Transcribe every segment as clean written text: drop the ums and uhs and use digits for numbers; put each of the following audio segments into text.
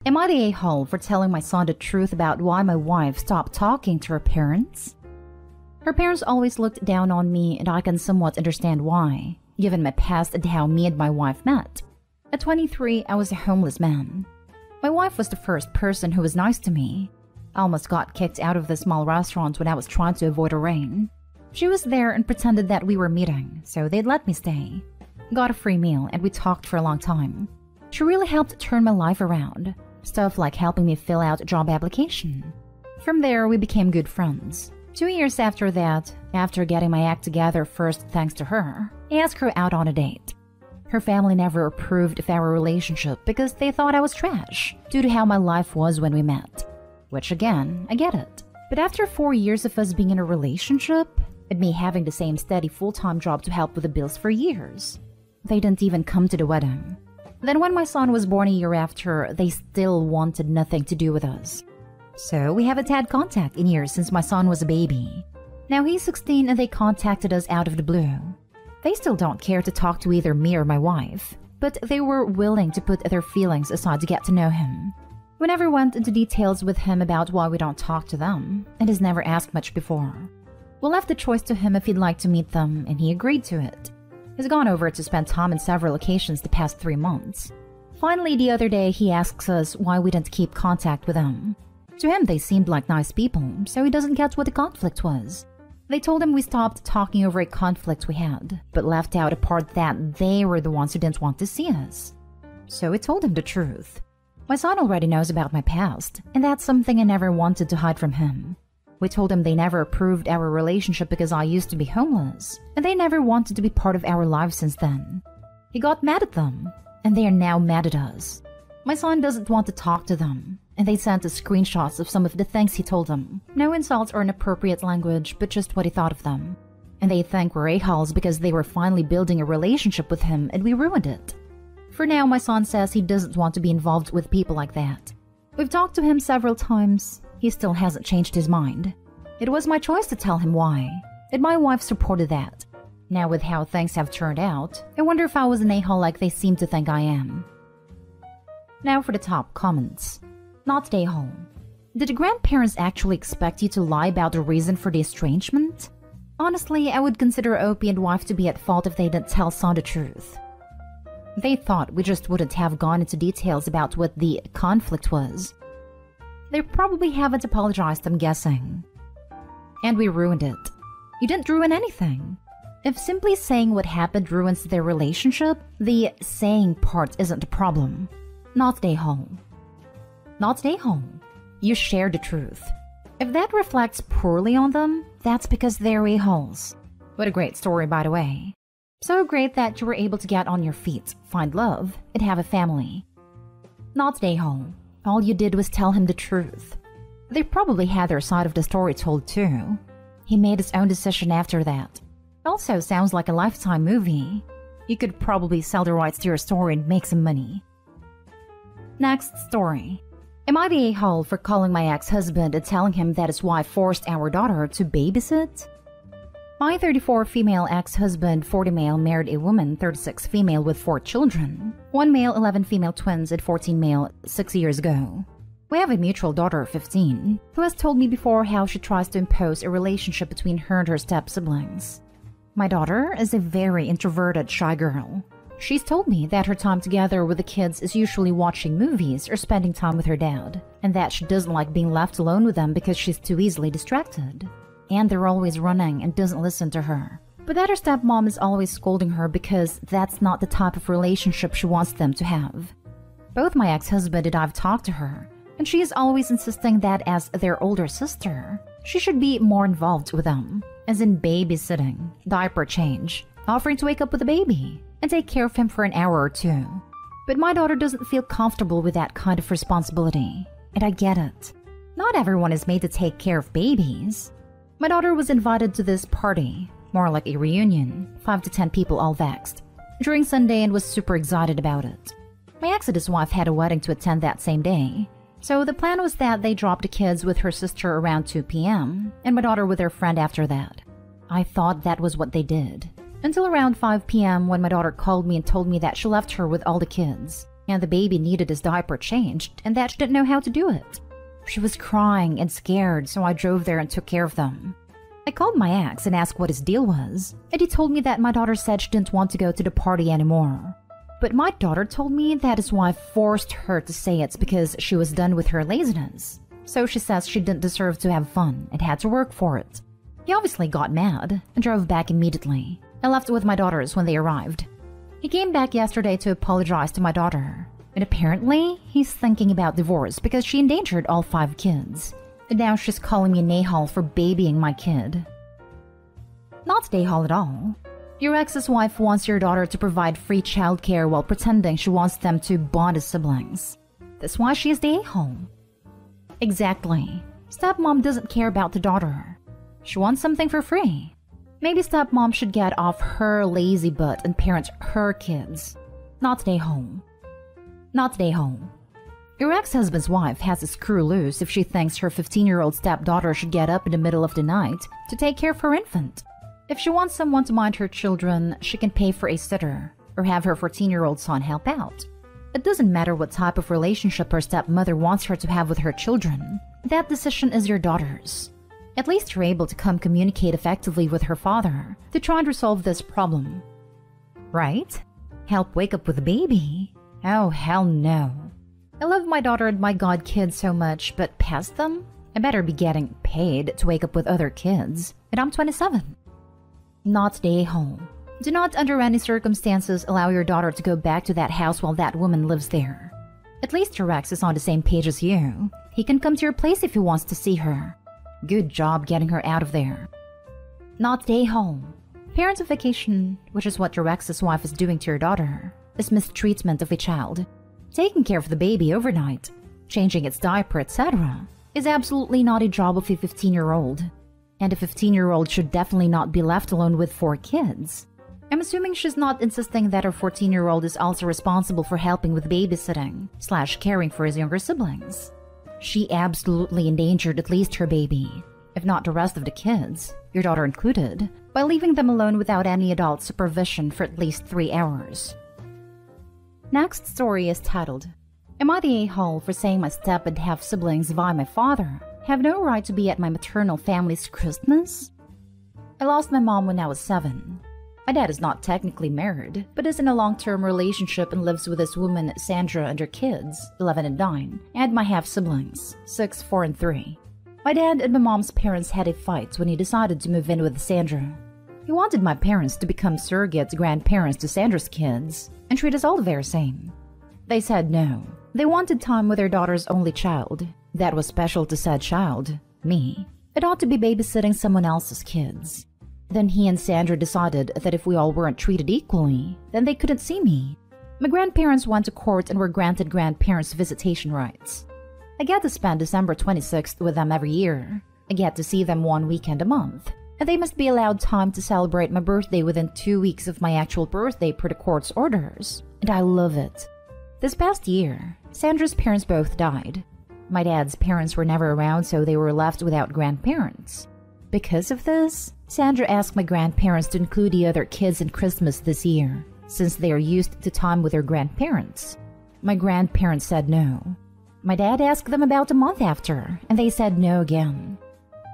Am I the a-hole for telling my son the truth about why my wife stopped talking to her parents? Her parents always looked down on me, and I can somewhat understand why, given my past and how me and my wife met. At 23, I was a homeless man. My wife was the first person who was nice to me. I almost got kicked out of the small restaurant when I was trying to avoid a rain. She was there and pretended that we were meeting, so they'd let me stay. Got a free meal, and we talked for a long time. She really helped turn my life around. Stuff like helping me fill out a job application. From there, we became good friends. 2 years after that, after getting my act together first thanks to her, I asked her out on a date. Her family never approved of our relationship because they thought I was trash, due to how my life was when we met. Which again, I get it. But after 4 years of us being in a relationship, and me having the same steady full-time job to help with the bills for years, they didn't even come to the wedding. Then when my son was born a year after, they still wanted nothing to do with us. So we haven't had contact in years since my son was a baby. Now he's 16 and they contacted us out of the blue. They still don't care to talk to either me or my wife, but they were willing to put their feelings aside to get to know him. We never went into details with him about why we don't talk to them, and has never asked much before. We left the choice to him if he'd like to meet them, and he agreed to it. He's gone over to spend time on several occasions the past 3 months. Finally, the other day, he asks us why we didn't keep contact with them. To him, they seemed like nice people, so he doesn't get what the conflict was. They told him we stopped talking over a conflict we had, but left out a part that they were the ones who didn't want to see us. So we told him the truth. My son already knows about my past, and that's something I never wanted to hide from him. We told him they never approved our relationship because I used to be homeless, and they never wanted to be part of our lives since then. He got mad at them, and they are now mad at us. My son doesn't want to talk to them, and they sent us screenshots of some of the things he told them. No insults or inappropriate language, but just what he thought of them. And they think we're a-holes because they were finally building a relationship with him and we ruined it. For now, my son says he doesn't want to be involved with people like that. We've talked to him several times. He still hasn't changed his mind. It was my choice to tell him why, and my wife supported that. Now with how things have turned out, I wonder if I was an a-hole like they seem to think I am. Now for the top comments. Not the a-hole. Did the grandparents actually expect you to lie about the reason for the estrangement? Honestly, I would consider Opie and wife to be at fault if they didn't tell son the truth. They thought we just wouldn't have gone into details about what the conflict was. They probably haven't apologized, I'm guessing. And we ruined it. You didn't ruin anything. If simply saying what happened ruins their relationship, the saying part isn't the problem. Not the a-hole. Not the a-hole. You shared the truth. If that reflects poorly on them, that's because they're a-holes. What a great story, by the way. So great that you were able to get on your feet, find love, and have a family. Not the a-hole. All you did was tell him the truth. They probably had their side of the story told too. He made his own decision after that. Also sounds like a Lifetime movie. You could probably sell the rights to your story and make some money. Next story. Am I the a-hole for calling my ex-husband and telling him that his wife forced our daughter to babysit? My 34 female ex-husband, 40 male, married a woman, 36 female with 4 children. 1 male, 11 female twins, and 14 male 6 years ago. We have a mutual daughter of 15, who has told me before how she tries to impose a relationship between her and her step-siblings. My daughter is a very introverted, shy girl. She's told me that her time together with the kids is usually watching movies or spending time with her dad, and that she doesn't like being left alone with them because she's too easily distracted. And they're always running and doesn't listen to her. But that her stepmom is always scolding her because that's not the type of relationship she wants them to have. Both my ex-husband and I've talked to her, and she is always insisting that as their older sister, she should be more involved with them, as in babysitting, diaper change, offering to wake up with the baby, and take care of him for an hour or 2. But my daughter doesn't feel comfortable with that kind of responsibility, and I get it. Not everyone is made to take care of babies. My daughter was invited to this party, more like a reunion, 5 to 10 people all vexed, during Sunday and was super excited about it. My ex and his wife had a wedding to attend that same day, so the plan was that they dropped the kids with her sister around 2 p.m. and my daughter with her friend after that. I thought that was what they did, until around 5 p.m. when my daughter called me and told me that she left her with all the kids. and the baby needed his diaper changed and that she didn't know how to do it. She was crying and scared, so I drove there and took care of them. I called my ex and asked what his deal was, and he told me that my daughter said she didn't want to go to the party anymore. But my daughter told me that his wife forced her to say it's because she was done with her laziness. So she says she didn't deserve to have fun and had to work for it. He obviously got mad and drove back immediately. I left with my daughters when they arrived. He came back yesterday to apologize to my daughter. And apparently, he's thinking about divorce because she endangered all 5 kids. And now she's calling me an a-hole for babying my kid. Not an a-hole at all. Your ex's wife wants your daughter to provide free childcare while pretending she wants them to bond as siblings. That's why she is the a-hole. Exactly. Stepmom doesn't care about the daughter. She wants something for free. Maybe stepmom should get off her lazy butt and parent her kids. Not an a-hole. Not an a-hole. Your ex-husband's wife has a screw loose if she thinks her 15-year-old stepdaughter should get up in the middle of the night to take care of her infant. If she wants someone to mind her children, she can pay for a sitter or have her 14-year-old son help out. It doesn't matter what type of relationship her stepmother wants her to have with her children. That decision is your daughter's. At least you're able to communicate effectively with her father to try and resolve this problem. Right? Help wake up with a baby? Oh, hell no. I love my daughter and my godkids so much, but past them, I better be getting paid to wake up with other kids, and I'm 27. Not the a-hole. Do not under any circumstances allow your daughter to go back to that house while that woman lives there. At least your ex is on the same page as you. He can come to your place if he wants to see her. Good job getting her out of there. Not the a-hole. Parentification, which is what your ex's wife is doing to your daughter, is mistreatment of a child. Taking care of the baby overnight, changing its diaper, etc., is absolutely not a job of a 15-year-old. And a 15-year-old should definitely not be left alone with 4 kids. I'm assuming she's not insisting that her 14-year-old is also responsible for helping with babysitting / caring for his younger siblings. She absolutely endangered at least her baby, if not the rest of the kids, your daughter included, by leaving them alone without any adult supervision for at least 3 hours. Next story is titled, Am I the a-hole for saying my step and half-siblings via my father have no right to be at my maternal family's Christmas? I lost my mom when I was 7. My dad is not technically married, but is in a long-term relationship and lives with this woman, Sandra, and her kids, 11 and 9, and my half-siblings, 6, 4, and 3. My dad and my mom's parents had a fight when he decided to move in with Sandra. He wanted my parents to become surrogate grandparents to Sandra's kids and treat us all the very same. They said no. They wanted time with their daughter's only child. That was special to said child, me. It ought to be babysitting someone else's kids. Then he and Sandra decided that if we all weren't treated equally, then they couldn't see me. My grandparents went to court and were granted grandparents' visitation rights. I get to spend December 26th with them every year. I get to see them 1 weekend a month. And they must be allowed time to celebrate my birthday within 2 weeks of my actual birthday per the court's orders. And I love it. This past year, Sandra's parents both died. My dad's parents were never around, so they were left without grandparents. Because of this, Sandra asked my grandparents to include the other kids in Christmas this year, since they are used to time with their grandparents. My grandparents said no. My dad asked them about a month after, and they said no again.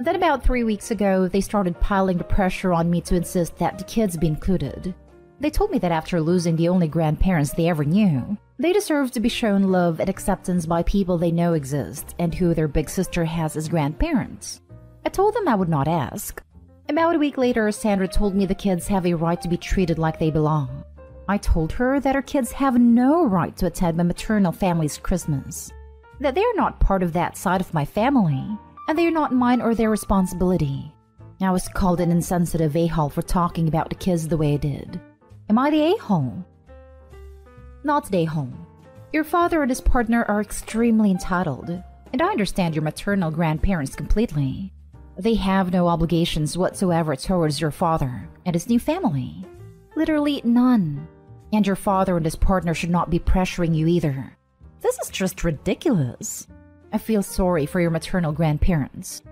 Then about 3 weeks ago, they started piling the pressure on me to insist that the kids be included. They told me that after losing the only grandparents they ever knew, they deserve to be shown love and acceptance by people they know exist and who their big sister has as grandparents. I told them I would not ask. About a week later, Sandra told me the kids have a right to be treated like they belong. I told her that her kids have no right to attend my maternal family's Christmas, that they are not part of that side of my family, and they are not mine or their responsibility. I was called an insensitive a-hole for talking about the kids the way I did. Am I the a-hole? Not the a-hole. Your father and his partner are extremely entitled, and I understand your maternal grandparents completely. They have no obligations whatsoever towards your father and his new family. Literally none. And your father and his partner should not be pressuring you either. This is just ridiculous. I feel sorry for your maternal grandparents.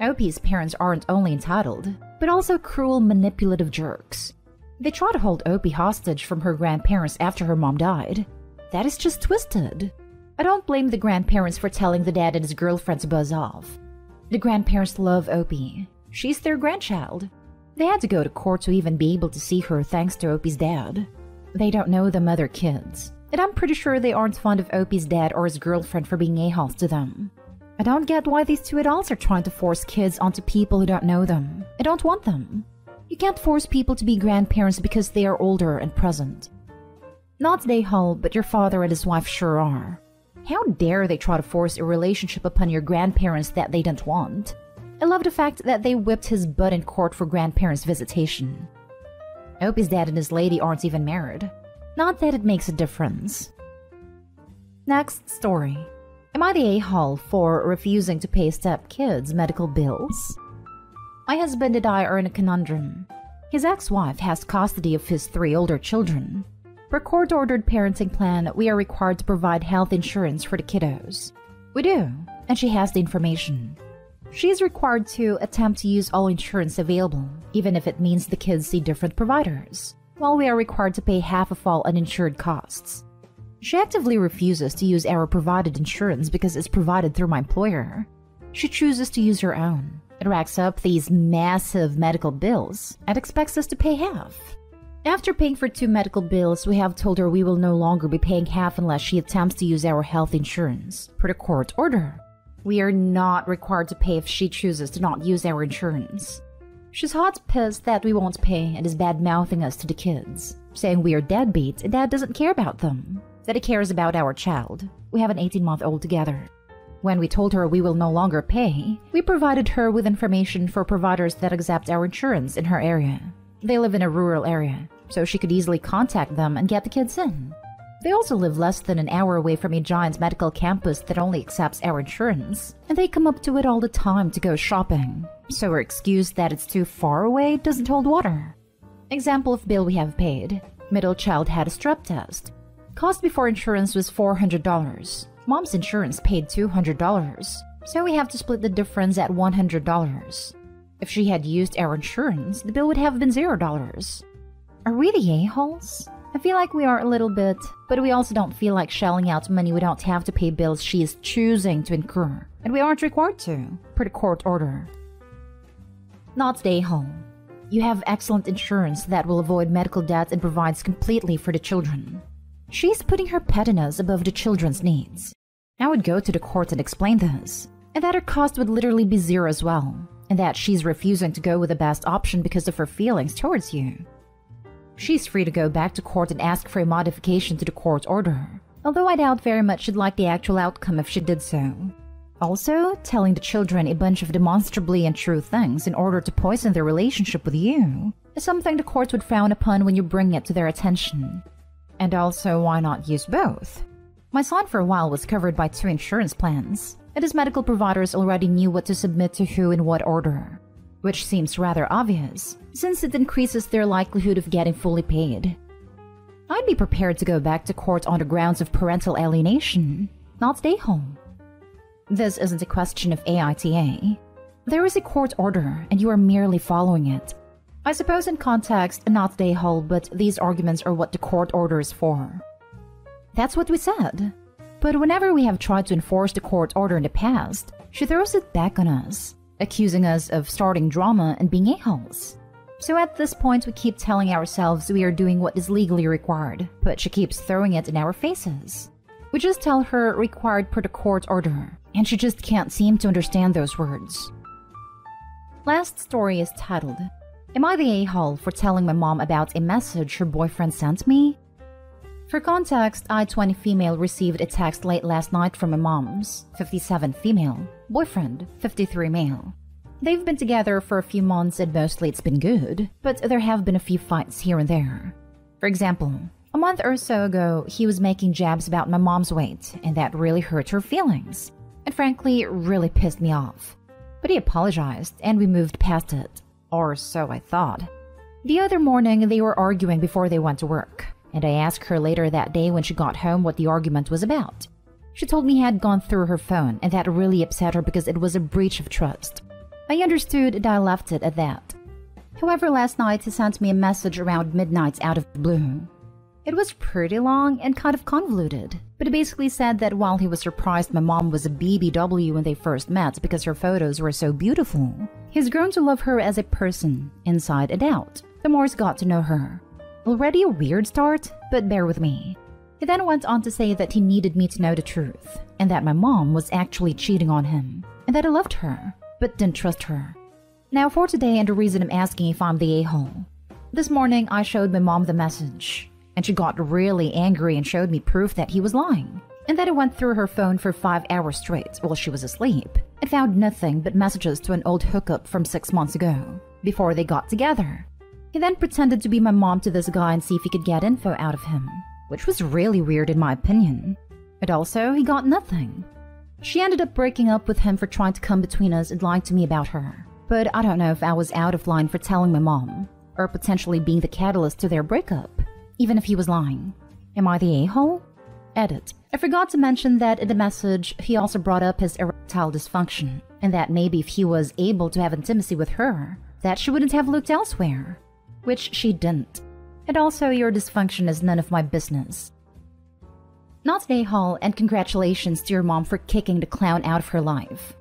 Opie's parents aren't only entitled, but also cruel, manipulative jerks. They try to hold Opie hostage from her grandparents after her mom died. That is just twisted. I don't blame the grandparents for telling the dad and his girlfriend to buzz off. The grandparents love Opie. She's their grandchild. They had to go to court to even be able to see her thanks to Opie's dad. They don't know the other kids, and I'm pretty sure they aren't fond of Opie's dad or his girlfriend for being a-holes to them. I don't get why these two adults are trying to force kids onto people who don't know them. I don't want them. You can't force people to be grandparents because they are older and present. Not they, Hull, but your father and his wife sure are. How dare they try to force a relationship upon your grandparents that they don't want? I love the fact that they whipped his butt in court for grandparents' visitation. Opie's dad and his lady aren't even married. Not that it makes a difference. Next story. Am I the a-hole for refusing to pay step-kids' medical bills? My husband and I are in a conundrum. His ex-wife has custody of his 3 older children. Per court-ordered parenting plan, we are required to provide health insurance for the kiddos. We do, and she has the information. She is required to attempt to use all insurance available, even if it means the kids see different providers, while we are required to pay half of all uninsured costs. She actively refuses to use our provided insurance because it's provided through my employer. She chooses to use her own. It racks up these massive medical bills and expects us to pay half. After paying for 2 medical bills, we have told her we will no longer be paying half unless she attempts to use our health insurance, per the court order. We are not required to pay if she chooses to not use our insurance. She's hot pissed that we won't pay and is bad-mouthing us to the kids, saying we are deadbeats and Dad doesn't care about them, that he cares about our child. We have an 18-month-old together. When we told her we will no longer pay, we provided her with information for providers that accept our insurance in her area. They live in a rural area, so she could easily contact them and get the kids in. They also live less than an hour away from a giant medical campus that only accepts our insurance, and they come up to it all the time to go shopping, so her excuse that it's too far away doesn't hold water. Example of bill we have paid. Middle child had a strep test. Cost before insurance was $400. Mom's insurance paid $200, so we have to split the difference at $100. If she had used our insurance, the bill would have been $0. Are we the a-holes? I feel like we are a little bit, but we also don't feel like shelling out money we don't have to pay bills she is choosing to incur, and we aren't required to, per the court order. Not the a-hole. You have excellent insurance that will avoid medical debt and provides completely for the children. She's putting her pettiness above the children's needs. I would go to the court and explain this, and that her cost would literally be $0 as well, and that she's refusing to go with the best option because of her feelings towards you. She's free to go back to court and ask for a modification to the court order, although I doubt very much she'd like the actual outcome if she did so. Also, telling the children a bunch of demonstrably untrue things in order to poison their relationship with you is something the courts would frown upon when you bring it to their attention. And also, why not use both? My son for a while was covered by 2 insurance plans, and his medical providers already knew what to submit to who in what order, which seems rather obvious, since it increases their likelihood of getting fully paid. I'd be prepared to go back to court on the grounds of parental alienation, not stay home. This isn't a question of AITA. There is a court order, and you are merely following it. I suppose in context, not stay home, but these arguments are what the court order is for. That's what we said. But whenever we have tried to enforce the court order in the past, she throws it back on us, accusing us of starting drama and being a-holes. So at this point, we keep telling ourselves we are doing what is legally required, but she keeps throwing it in our faces. We just tell her required per the court order, and she just can't seem to understand those words. Last story is titled, Am I the a-hole for telling my mom about a message her boyfriend sent me? For context, I, 20 female, received a text late last night from my mom's, 57 female, boyfriend, 53 male. They've been together for a few months and mostly it's been good, but there have been a few fights here and there. For example, a month or so ago, he was making jabs about my mom's weight, and that really hurt her feelings, and frankly, really pissed me off. But he apologized, and we moved past it. Or so I thought. The other morning, they were arguing before they went to work, and I asked her later that day when she got home what the argument was about. She told me he had gone through her phone, and that really upset her because it was a breach of trust. I understood and I left it at that. However, last night he sent me a message around midnight out of the blue. It was pretty long and kind of convoluted, but it basically said that while he was surprised my mom was a BBW when they first met because her photos were so beautiful, he's grown to love her as a person, inside and out, the more he's got to know her. Already a weird start, but bear with me. He then went on to say that he needed me to know the truth, and that my mom was actually cheating on him, and that I loved her, but didn't trust her. Now for today and the reason I'm asking if I'm the a-hole. This morning I showed my mom the message, and she got really angry and showed me proof that he was lying, and that he went through her phone for 5 hours straight while she was asleep, and found nothing but messages to an old hookup from 6 months ago, before they got together. He then pretended to be my mom to this guy and see if he could get info out of him, which was really weird in my opinion. But also, he got nothing. She ended up breaking up with him for trying to come between us and lying to me about her. But I don't know if I was out of line for telling my mom, or potentially being the catalyst to their breakup, even if he was lying. Am I the a-hole? Edit. I forgot to mention that in the message, he also brought up his erectile dysfunction, and that maybe if he was able to have intimacy with her, that she wouldn't have looked elsewhere. Which she didn't. And also, your dysfunction is none of my business. Not an a-hole, and congratulations to your mom for kicking the clown out of her life.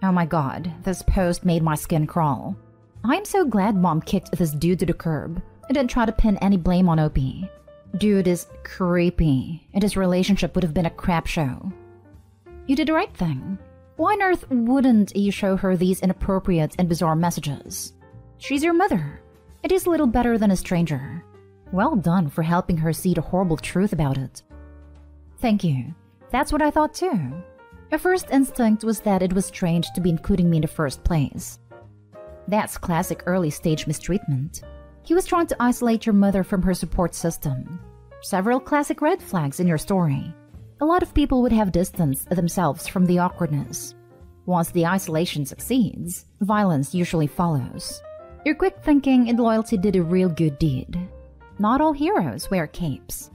Oh my god, this post made my skin crawl. I am so glad mom kicked this dude to the curb and didn't try to pin any blame on Opie. Dude is creepy, and his relationship would have been a crap show. You did the right thing. Why on earth wouldn't you show her these inappropriate and bizarre messages? She's your mother. It is little better than a stranger. Well done for helping her see the horrible truth about it. Thank you. That's what I thought too. My first instinct was that it was strange to be including me in the first place. That's classic early stage mistreatment. He was trying to isolate your mother from her support system. Several classic red flags in your story. A lot of people would have distanced themselves from the awkwardness. Once the isolation succeeds, violence usually follows. Your quick thinking and loyalty did a real good deed. Not all heroes wear capes.